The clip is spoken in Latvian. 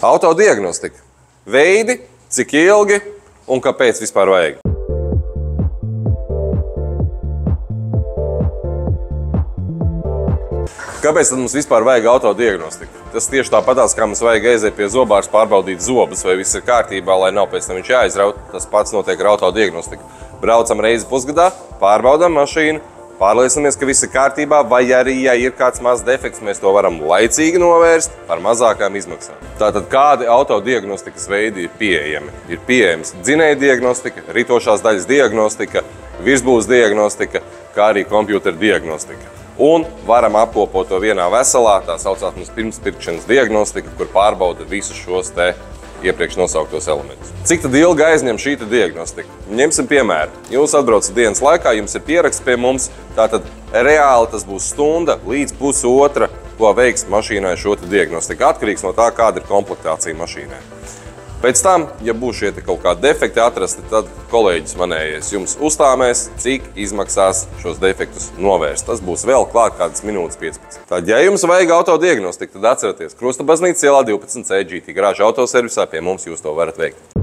Autodiagnostika. Veidi, cik ilgi un kāpēc vispār vajag? Kāpēc tad mums vispār vajag autodiagnostiku? Tas tieši tāpatās, kā mums vajag aiziet pie zobārs pārbaudīt zobus, vai viss ir kārtībā, lai nav pēc tam viņš jāizraut. Tas pats notiek ar autodiagnostiku. Braucam reizi pusgadā, pārbaudam mašīnu, pārliecinamies, ka viss ir kārtībā, vai arī, ja ir kāds mazs defekts, mēs to varam laicīgi novērst par mazākām izmaksām. Tātad kādi autodiagnostikas veidi ir pieejami? Ir pieejams dzinēja diagnostika, ritošās daļas diagnostika, virsbūves diagnostika, kā arī kompjutera diagnostika. Un varam apkopot to vienā veselā, tā saucās mums pirmspirkšanas diagnostika, kur pārbauda visus šos te iepriekš nosauktos elementus. Cik tad ilgi aizņem šī diagnostika? Ņemsim piemēru. Jūs atbraucat dienas laikā, jums ir pieraksts pie mums, tātad reāli tas būs stunda līdz pusotra, ko veiks mašīnai šo diagnostiku. Atkarīgs no tā, kāda ir komplektācija mašīnai. Pēc tam, ja būs šie kaut kādi defekti atrasti, tad kolēģis manējais jums uzstāmēs, cik izmaksās šos defektus novērst. Tas būs vēl klāt kādas minūtes 15. Tad, ja jums vajag autodiagnostiku, tad atcerieties, Krusta baznīcas ielā 12C GT garāža autoservisā, pie mums jūs to varat veikt.